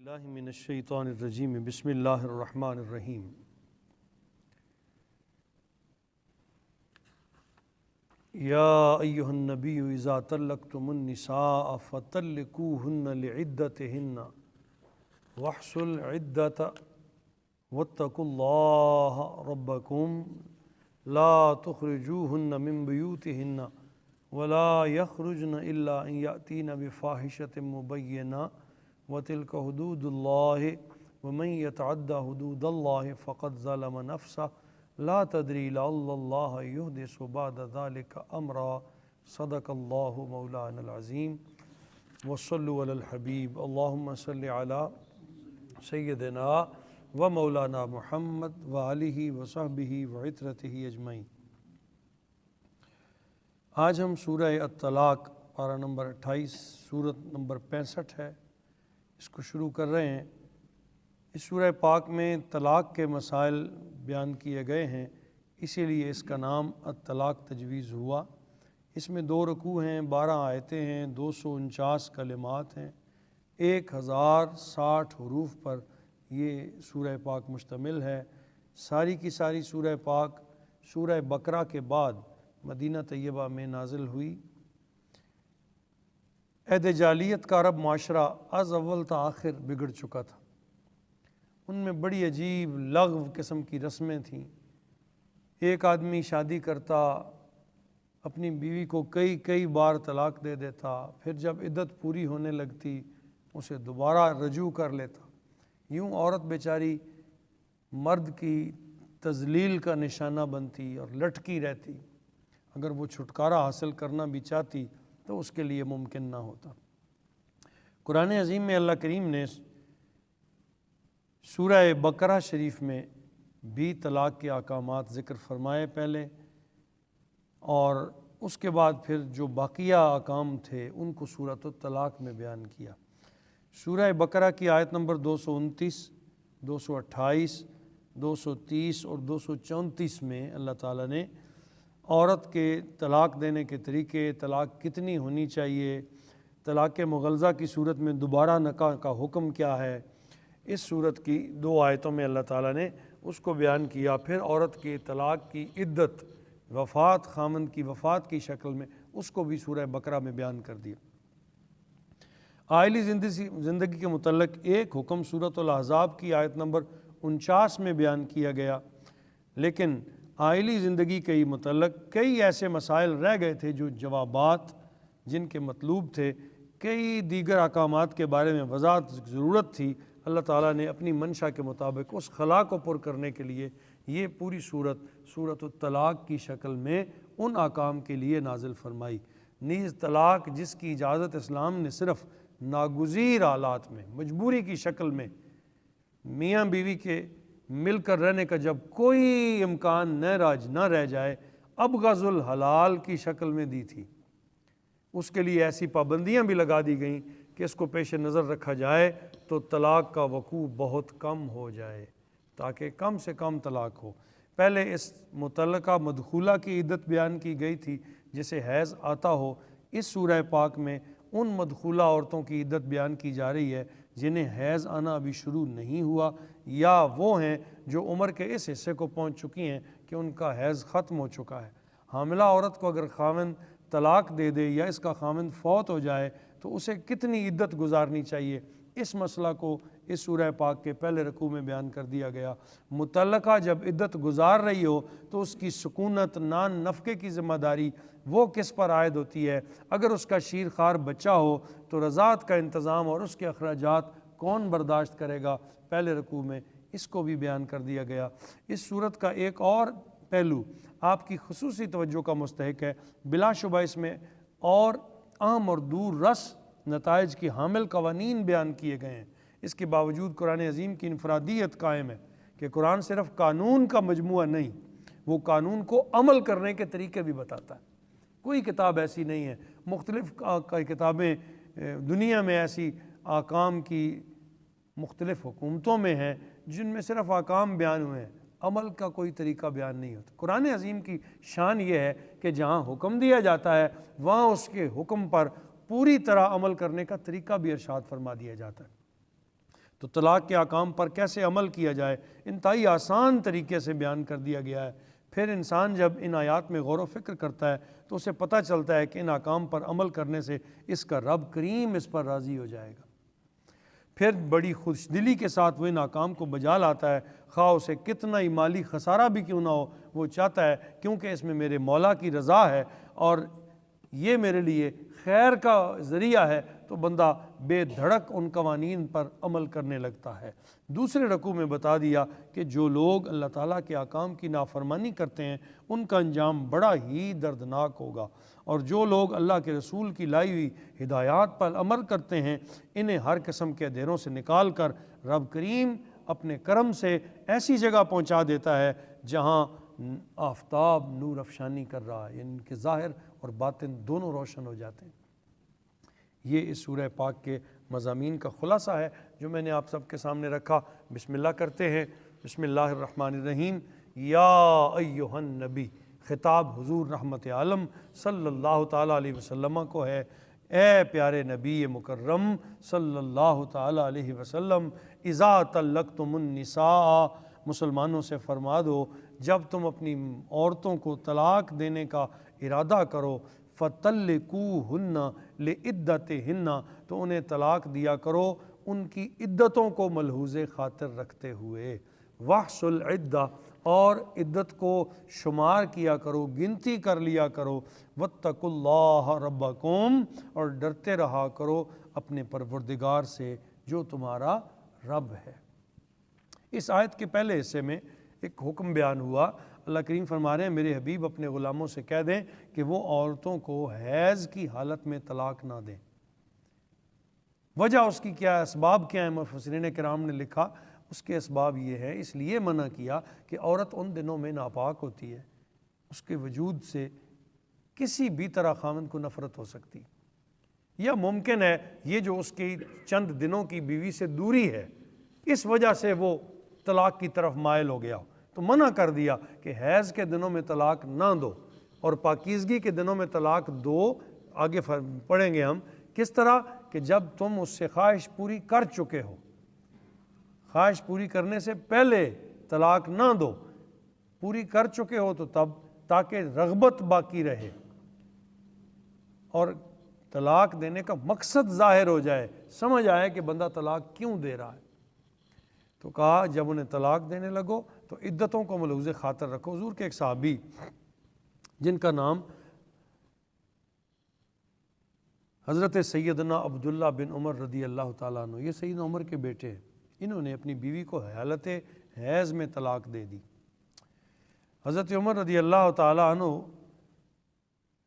باللہ من الشیطان الرجیم بسم اللہ الرحمن الرحیم یا ایہا النبی اذا طلقتم النساء فطلقوہن لعدتہن واحصوا العدة واتقوا اللہ ربکم لا تخرجوہن من بیوتہن ولا یخرجن الا ان یأتین بفاحشۃ مبینہ وَتِلْكَ حُدُودُ اللَّهِ وَمَنْ يَتَعَدَّ حُدُودَ اللَّهِ فَقَدْ ظَلَمَ نَفْسَهُ لَا تَدْرِي لَعَلَّ اللَّهَ يُحْدِثُ بَعْدَ ذَلِكَ أَمْرًا صدق اللہ مولانا العظیم وصلوا علی الحبیب اللہم صل علی سیدنا و مولانا محمد وآلہ وصحبہ وعترتہ اجمعین۔ آج ہم سورہ الطلاق پارہ نمبر 28 سورت نمبر 65 ہے، اس کو شروع کر رہے ہیں۔ اس سورہ پاک میں طلاق کے مسائل بیان کیے گئے ہیں، اسی لیے اس کا نام الطلاق تجویز ہوا۔ اس میں 2 رکوع ہیں، 12 آیتیں ہیں، 249 کلمات ہیں، 1060 حروف پر یہ سورہ پاک مشتمل ہے۔ ساری کی ساری سورہ پاک سورہ بقرہ کے بعد مدینہ طیبہ میں نازل ہوئی۔ عہد جاہلیت کا عرب معاشرہ از اول تا آخر بگڑ چکا تھا۔ ان میں بڑی عجیب لغو قسم کی رسمیں تھیں۔ ایک آدمی شادی کرتا، اپنی بیوی کو کئی بار طلاق دے دیتا، پھر جب عدت پوری ہونے لگتی اسے دوبارہ رجوع کر لیتا۔ یوں عورت بیچاری مرد کی تذلیل کا نشانہ بنتی اور لٹکی رہتی۔ اگر وہ چھٹکارا حاصل کرنا بھی چاہتی تو اس کے لیے ممکن نہ ہوتا۔ قرآن عظیم میں اللہ کریم نے سورہ بقرہ شریف میں بھی طلاق کے احکامات ذکر فرمائے پہلے، اور اس کے بعد پھر جو باقیہ احکام تھے ان کو سورۃ الطلاق میں بیان کیا۔ سورہ بقرہ کی آیت نمبر 229، 228، 230 اور 234 میں اللہ تعالیٰ نے عورت کے طلاق دینے کے طریقے، طلاق کتنی ہونی چاہیے، طلاق مغلظہ کی صورت میں دوبارہ نکاح کا حکم کیا ہے، اس صورت کی 2 آیتوں میں اللہ تعالیٰ نے اس کو بیان کیا۔ پھر عورت کے طلاق کی عدت، وفات، خامند کی وفات کی شکل میں اس کو بھی سورہ بقرہ میں بیان کر دیا۔ عائلی زندگی کے متعلق ایک حکم سورۃ الاحزاب کی آیت نمبر 49 میں بیان کیا گیا، لیکن عائلی زندگی کے متعلق کئی ایسے مسائل رہ گئے تھے جو جوابات جن کے مطلوب تھے، کئی دیگر احکامات کے بارے میں وضاحت ضرورت تھی۔ اللہ تعالیٰ نے اپنی منشا کے مطابق اس خلا کو پر کرنے کے لیے یہ پوری سورۃ الطلاق کی شکل میں ان احکام کے لیے نازل فرمائی۔ نیز طلاق جس کی اجازت اسلام نے صرف ناگزیر حالات میں، مجبوری کی شکل میں، میاں بیوی کے مل کر رہنے کا جب کوئی امکان نہ رہ جائے، ابغض الحلال کی شکل میں دی تھی۔ اس کے لیے ایسی پابندیاں بھی لگا دی گئیں کہ اس کو پیش نظر رکھا جائے تو طلاق کا وقوع بہت کم ہو جائے، تاکہ کم سے کم طلاق ہو۔ پہلے اس متعلقہ مدخولہ کی عدت بیان کی گئی تھی جسے حیض آتا ہو۔ اس سورہ پاک میں ان مدخولہ عورتوں کی عدت بیان کی جا رہی ہے جنہیں حیض آنا ابھی شروع نہیں ہوا، یا وہ ہیں جو عمر کے اس حصے کو پہنچ چکی ہیں کہ ان کا حیض ختم ہو چکا ہے۔ حاملہ عورت کو اگر خاوند طلاق دے دے یا اس کا خاوند فوت ہو جائے تو اسے کتنی عدت گزارنی چاہیے، اس مسئلہ کو اس سورہ پاک کے پہلے رکوع میں بیان کر دیا گیا۔ متعلقہ جب عدت گزار رہی ہو تو اس کی سکونت، نان نفقے کی ذمہ داری وہ کس پر عائد ہوتی ہے؟ اگر اس کا شیر خوار بچہ ہو تو رضاعت کا انتظام اور اس کے اخراجات کون برداشت کرے گا؟ پہلے رکوع میں اس کو بھی بیان کر دیا گیا۔ اس صورت کا ایک اور پہلو آپ کی خصوصی توجہ کا مستحق ہے۔ بلا شبہ اس میں اور اہم اور دور رس نتائج کی حامل قوانین بیان کیے گئے ہیں۔ اس کے باوجود قرآن عظیم کی انفرادیت قائم ہے کہ قرآن صرف قانون کا مجموعہ نہیں، وہ قانون کو عمل کرنے کے طریقے بھی بتاتا ہے۔ کوئی کتاب ایسی نہیں ہے، مختلف کتابیں دنیا میں ایسی احکام کی مختلف حکومتوں میں ہیں جن میں صرف احکام بیان ہوئے ہیں، عمل کا کوئی طریقہ بیان نہیں ہوتا۔ قرآن عظیم کی شان یہ ہے کہ جہاں حکم دیا جاتا ہے وہاں اس کے حکم پر پوری طرح عمل کرنے کا طریقہ بھی ارشاد فرما دیا جاتا ہے۔ تو طلاق کے احکام پر کیسے عمل کیا جائے انتہائی آسان طریقے سے بیان کر دیا گیا ہے۔ پھر انسان جب ان آیات میں غور و فکر کرتا ہے تو اسے پتہ چلتا ہے کہ ان احکام پر عمل کرنے سے اس کا رب کریم اس پر راضی ہو جائے گا۔ پھر بڑی خوش دلی کے ساتھ وہ ان احکام کو بجا لاتا ہے، خواہ اسے کتنا ہی مالی خسارہ بھی کیوں نہ ہو، وہ چاہتا ہے کیونکہ اس میں میرے مولا کی رضا ہے اور یہ میرے لیے خیر کا ذریعہ ہے، تو بندہ بے دھڑک ان قوانین پر عمل کرنے لگتا ہے۔ دوسرے رکوع میں بتا دیا کہ جو لوگ اللہ تعالیٰ کے احکام کی نافرمانی کرتے ہیں ان کا انجام بڑا ہی دردناک ہوگا، اور جو لوگ اللہ کے رسول کی لائی ہوئی ہدایات پر عمل کرتے ہیں انہیں ہر قسم کے اندھیروں سے نکال کر رب کریم اپنے کرم سے ایسی جگہ پہنچا دیتا ہے جہاں آفتاب نور افشانی کر رہا ہے، یعنی ان کے ظاہر اور باطن دونوں روشن ہو جاتے ہیں۔ یہ اس سورہ پاک کے مضامین کا خلاصہ ہے جو میں نے آپ سب کے سامنے رکھا۔ بسم اللہ کرتے ہیں۔ بسم اللہ الرحمن الرحیم۔ یا ایہا النبی، خطاب حضور رحمت عالم صلی اللہ تعالیٰ علیہ وسلم کو ہے۔ اے پیارے نبی مکرم صلی اللہ تعالیٰ علیہ وسلم، اذا طلقتم النساء، مسلمانوں سے فرما دو جب تم اپنی عورتوں کو طلاق دینے کا ارادہ کرو، فَطَلِّقُوهُنَّ لِعِدَّتِهِنَّ، تو انہیں طلاق دیا کرو ان کی عدتوں کو ملحوظ خاطر رکھتے ہوئے، وَاحْصُوا الْعِدَّةَ، اور عدت کو شمار کیا کرو، گنتی کر لیا کرو، وَاتَّقُوا اللَّهَ رَبَّكُمْ، اور ڈرتے رہا کرو اپنے پروردگار سے جو تمہارا رب ہے۔ اس آیت کے پہلے حصے میں ایک حکم بیان ہوا۔ اللہ کریم فرما رہے ہیں میرے حبیب اپنے غلاموں سے کہہ دیں کہ وہ عورتوں کو حیض کی حالت میں طلاق نہ دیں۔ وجہ اس کی کیا ہے، اسباب کیا ہیں، مفسرین کرام نے لکھا اس کے اسباب یہ ہے، اس لیے منع کیا کہ عورت ان دنوں میں ناپاک ہوتی ہے، اس کے وجود سے کسی بھی طرح خاوند کو نفرت ہو سکتی، یا ممکن ہے یہ جو اس کی چند دنوں کی بیوی سے دوری ہے اس وجہ سے وہ طلاق کی طرف مائل ہو گیا، تو منع کر دیا کہ حیض کے دنوں میں طلاق نہ دو، اور پاکیزگی کے دنوں میں طلاق دو۔ آگے پڑھیں گے ہم کس طرح کہ جب تم اس سے خواہش پوری کر چکے ہو، خواہش پوری کرنے سے پہلے طلاق نہ دو، پوری کر چکے ہو تو تب، تاکہ رغبت باقی رہے اور طلاق دینے کا مقصد ظاہر ہو جائے، سمجھ آئے کہ بندہ طلاق کیوں دے رہا ہے۔ تو کہا جب انہیں طلاق دینے لگو تو عدتوں کو ملحوظ خاطر رکھو۔ حضور کے ایک صحابی جن کا نام حضرت سیدنا عبداللہ بن عمر رضی اللہ تعالیٰ عنہ، یہ سیدنا عمر کے بیٹے ہیں، انہوں نے اپنی بیوی کو حالت حیض میں طلاق دے دی۔ حضرت عمر رضی اللہ تعالیٰ عنہ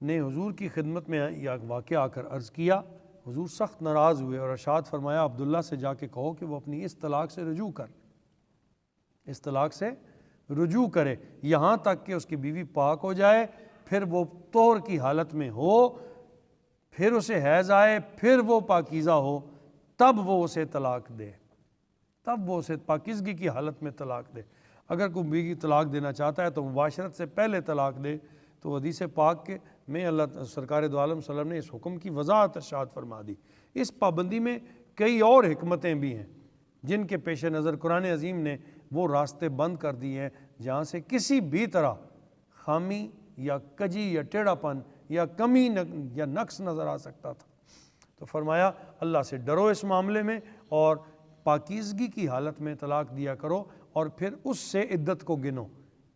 نے حضور کی خدمت میں یہ واقعہ آ کر عرض کیا، حضور سخت ناراض ہوئے اور ارشاد فرمایا عبداللہ سے جا کے کہو کہ وہ اپنی اس طلاق سے رجوع کر، اس طلاق سے رجوع کرے یہاں تک کہ اس کی بیوی پاک ہو جائے، پھر وہ طہر کی حالت میں ہو، پھر اسے حیض آئے، پھر وہ پاکیزہ ہو، تب وہ اسے طلاق دے، تب وہ اسے پاکیزگی کی حالت میں طلاق دے۔ اگر کوئی بیوی طلاق دینا چاہتا ہے تو مباشرت سے پہلے طلاق دے، تو حدیث پاک کے میں اللہ سرکار دو عالم صلی اللہ علیہ وسلم نے اس حکم کی وضاحت ارشاد فرما دی۔ اس پابندی میں کئی اور حکمتیں بھی ہیں جن کے پیش نظر قرآن عظیم نے وہ راستے بند کر دیے ہیں جہاں سے کسی بھی طرح خامی یا کجی یا ٹیڑھا پن یا کمی یا نقص نظر آ سکتا تھا۔ تو فرمایا اللہ سے ڈرو اس معاملے میں اور پاکیزگی کی حالت میں طلاق دیا کرو، اور پھر اس سے عدت کو گنو،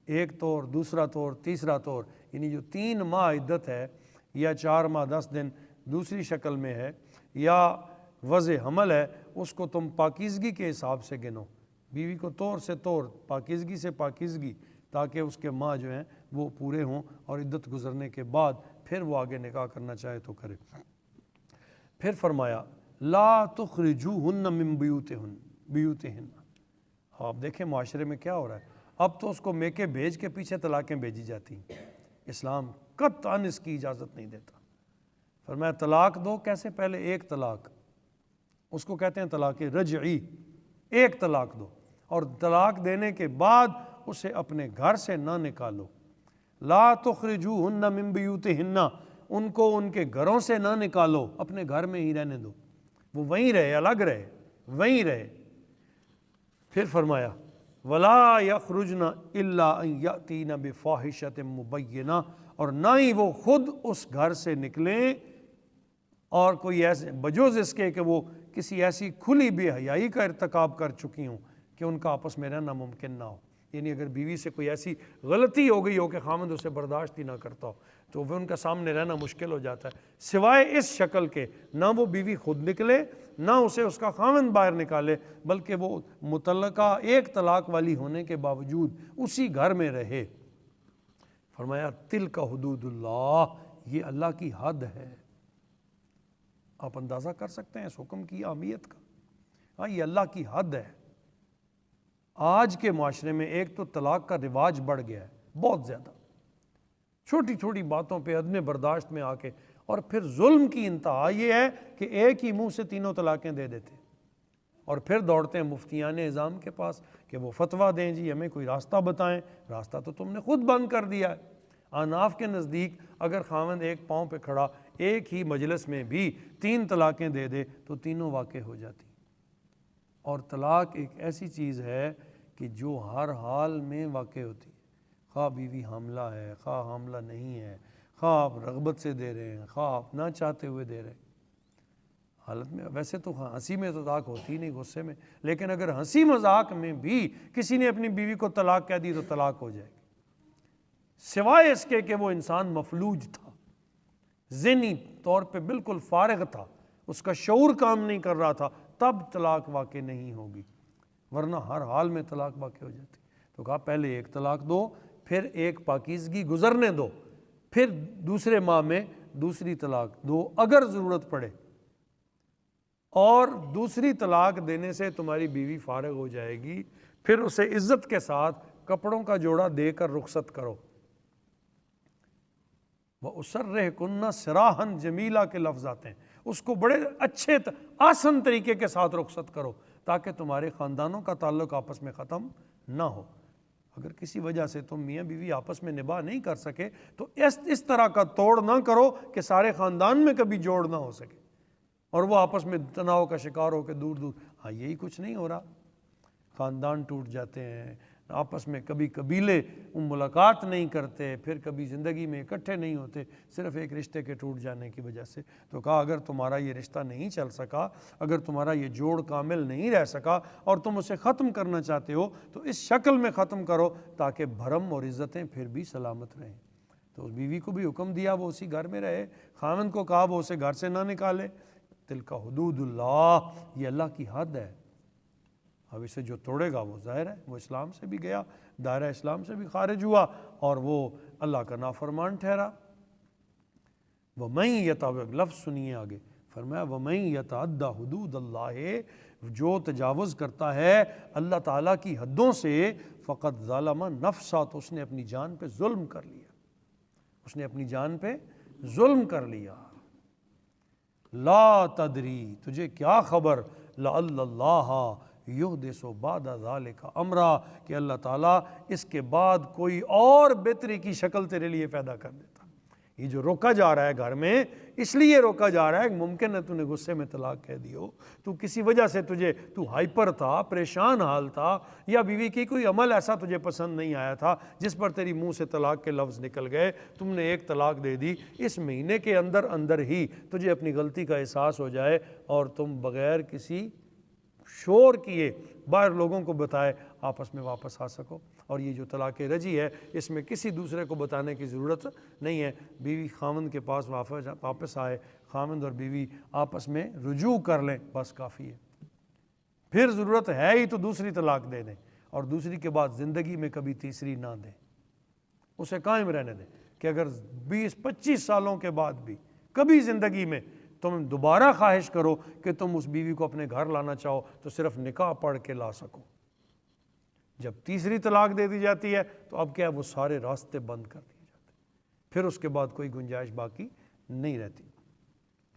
ایک طور، دوسرا طور، تیسرا طور، یعنی جو 3 ماہ عدت ہے یا 4 ماہ 10 دن دوسری شکل میں ہے یا وضع حمل ہے، اس کو تم پاکیزگی کے حساب سے گنو، بیوی کو طور سے طور، پاکیزگی سے پاکیزگی، تاکہ اس کے ماہ جو ہیں وہ پورے ہوں، اور عدت گزرنے کے بعد پھر وہ آگے نکاح کرنا چاہے تو کرے۔ پھر فرمایا لا تخرجوہن من بیوتہن۔ آپ دیکھیں معاشرے میں کیا ہو رہا ہے، اب تو اس کو میکے بھیج کے پیچھے طلاقیں بھیجی جاتی ہیں، اسلام قطعاً اس کی اجازت نہیں دیتا۔ فرمایا طلاق دو، کیسے؟ پہلے ایک طلاق، اس کو کہتے ہیں طلاق رجعی، ایک طلاق دو، اور طلاق دینے کے بعد اسے اپنے گھر سے نہ نکالو۔ لا تخرجوہن من بیوتہن، ان کو ان کے گھروں سے نہ نکالو، اپنے گھر میں ہی رہنے دو، وہ وہیں رہے، الگ رہے، وہیں رہے، پھر فرمایا وَلَا يَخْرُجْنَ إِلَّا أَن يَأْتِينَ بِفَاحِشَةٍ مُبَيِّنَةٍ، اور نہ ہی وہ خود اس گھر سے نکلیں اور کوئی ایسے بجوز اس کے کہ وہ کسی ایسی کھلی بے حیائی کا ارتکاب کر چکی ہوں کہ ان کا آپس میں رہنا ممکن نہ ہو. یعنی اگر بیوی سے کوئی ایسی غلطی ہو گئی ہو کہ خامند اسے برداشت ہی نہ کرتا ہو تو وہ ان کا سامنے رہنا مشکل ہو جاتا ہے. سوائے اس شکل کے نہ وہ بیوی خود نکلے نہ اسے اس کا خامند باہر نکالے، بلکہ وہ متعلقہ ایک طلاق والی ہونے کے باوجود اسی گھر میں رہے. فرمایا تلک حدود اللہ، یہ اللہ کی حد ہے. آپ اندازہ کر سکتے ہیں اس حکم کی اہمیت کا. ہاں، یہ اللہ کی حد ہے. آج کے معاشرے میں ایک تو طلاق کا رواج بڑھ گیا ہے بہت زیادہ، چھوٹی چھوٹی باتوں پہ عدم برداشت میں آ کے، اور پھر ظلم کی انتہا یہ ہے کہ ایک ہی منہ سے تینوں طلاقیں دے دیتے اور پھر دوڑتے ہیں مفتیان نظام کے پاس کہ وہ فتویٰ دیں، جی ہمیں کوئی راستہ بتائیں. راستہ تو تم نے خود بند کر دیا ہے. احناف کے نزدیک اگر خاوند ایک پاؤں پہ کھڑا ایک ہی مجلس میں بھی 3 طلاقیں دے دے تو تینوں واقع ہو جاتی. اور طلاق ایک ایسی چیز ہے کہ جو ہر حال میں واقع ہوتی ہے، خواہ بیوی حاملہ ہے، خواہ حاملہ نہیں ہے، خواہ آپ رغبت سے دے رہے ہیں، خواہ آپ نہ چاہتے ہوئے دے رہے ہیں. حالت میں ویسے تو ہنسی میں تو طلاق ہوتی نہیں، غصے میں، لیکن اگر ہنسی مذاق میں بھی کسی نے اپنی بیوی کو طلاق کہہ دی تو طلاق ہو جائے گی، سوائے اس کے کہ وہ انسان مفلوج تھا، ذہنی طور پہ بالکل فارغ تھا، اس کا شعور کام نہیں کر رہا تھا، تب طلاق واقع نہیں ہوگی، ورنہ ہر حال میں طلاق واقع ہو جاتی. تو کہا پہلے ایک طلاق دو، پھر ایک پاکیزگی گزرنے دو، پھر دوسرے ماہ میں دوسری طلاق دو اگر ضرورت پڑے. اور دوسری طلاق دینے سے تمہاری بیوی فارغ ہو جائے گی، پھر اسے عزت کے ساتھ کپڑوں کا جوڑا دے کر رخصت کرو. وَأُسَرِّحْكُنَّ سِرَاحًا جَمِيلًا کے لفظ آتے ہیں، اس کو بڑے اچھے آسن طریقے کے ساتھ رخصت کرو تاکہ تمہارے خاندانوں کا تعلق آپس میں ختم نہ ہو. اگر کسی وجہ سے تم میاں بیوی آپس میں نباہ نہیں کر سکے تو اس طرح کا توڑ نہ کرو کہ سارے خاندان میں کبھی جوڑ نہ ہو سکے اور وہ آپس میں تناؤ کا شکار ہو کے دور دور. ہاں، یہی کچھ نہیں ہو رہا. خاندان ٹوٹ جاتے ہیں، آپس میں کبھی قبیلے ملاقات نہیں کرتے، پھر کبھی زندگی میں اکٹھے نہیں ہوتے، صرف ایک رشتے کے ٹوٹ جانے کی وجہ سے. تو کہا اگر تمہارا یہ رشتہ نہیں چل سکا، اگر تمہارا یہ جوڑ کامل نہیں رہ سکا اور تم اسے ختم کرنا چاہتے ہو تو اس شکل میں ختم کرو تاکہ بھرم اور عزتیں پھر بھی سلامت رہیں. تو اس بیوی کو بھی حکم دیا وہ اسی گھر میں رہے، خاوند کو کہا وہ اسے گھر سے نہ نکالے. تلک حدود اللہ، یہ اللہ کی حد ہے. اب اسے جو توڑے گا وہ ظاہر ہے وہ اسلام سے بھی گیا، دائرہ اسلام سے بھی خارج ہوا اور وہ اللہ کا نافرمان ٹھہرا. وَمَن يَتَعَدَّ، لفظ سنیے آگے، فرمایا وَمَن يَتَعَدَّ حدود اللہ، جو تجاوز کرتا ہے اللہ تعالیٰ کی حدوں سے، فقط ظلم نفسہ، تو اس نے اپنی جان پہ ظلم کر لیا، اس نے اپنی جان پہ ظلم کر لیا. لا تدری، تجھے کیا خبر، لعل اللہ یحدث بعد ذالک امرا، کہ اللہ تعالیٰ اس کے بعد کوئی اور بہتری کی شکل تیرے لیے پیدا کر دیتا. یہ جو روکا جا رہا ہے گھر میں، اس لیے روکا جا رہا ہے کہ ممکن ہے تو نے غصے میں طلاق کہہ دی ہو، تو کسی وجہ سے تو ہائپر تھا، پریشان حال تھا، یا بیوی کی کوئی عمل ایسا تجھے پسند نہیں آیا تھا جس پر تیری منہ سے طلاق کے لفظ نکل گئے، تم نے ایک طلاق دے دی. اس مہینے کے اندر اندر ہی تجھے اپنی غلطی کا احساس ہو جائے اور تم بغیر کسی شور کیے، باہر لوگوں کو بتائے، آپس میں واپس آ سکو. اور یہ جو طلاق رجعی ہے اس میں کسی دوسرے کو بتانے کی ضرورت نہیں ہے. بیوی خاوند کے پاس واپس آئے، خاوند اور بیوی آپس میں رجوع کر لیں، بس کافی ہے. پھر ضرورت ہے ہی تو دوسری طلاق دے دیں، اور دوسری کے بعد زندگی میں کبھی تیسری نہ دیں، اسے قائم رہنے دیں. کہ اگر 20-25 سالوں کے بعد بھی کبھی زندگی میں تم دوبارہ خواہش کرو کہ تم اس بیوی کو اپنے گھر لانا چاہو تو صرف نکاح پڑھ کے لا سکو. جب تیسری طلاق دے دی جاتی ہے تو اب کیا ہے، وہ سارے راستے بند کر دیے جاتے ہیں، پھر اس کے بعد کوئی گنجائش باقی نہیں رہتی.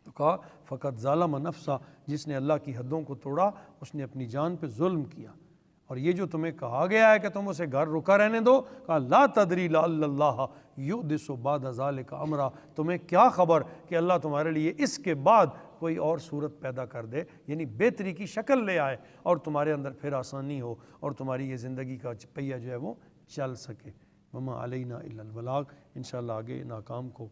تو کہا فقط ظالم نفسہ، جس نے اللہ کی حدوں کو توڑا اس نے اپنی جان پہ ظلم کیا. اور یہ جو تمہیں کہا گیا ہے کہ تم اسے گھر رکا رہنے دو، کہا لا تدری لعل اللہ یحدث بعد ذالک امرا، تمہیں کیا خبر کہ اللہ تمہارے لیے اس کے بعد کوئی اور صورت پیدا کر دے، یعنی بہتری کی شکل لے آئے اور تمہارے اندر پھر آسانی ہو اور تمہاری یہ زندگی کا پہیہ جو ہے وہ چل سکے۔ وما علینا الا البلاغ۔ انشاءاللہ آگے ناکام کو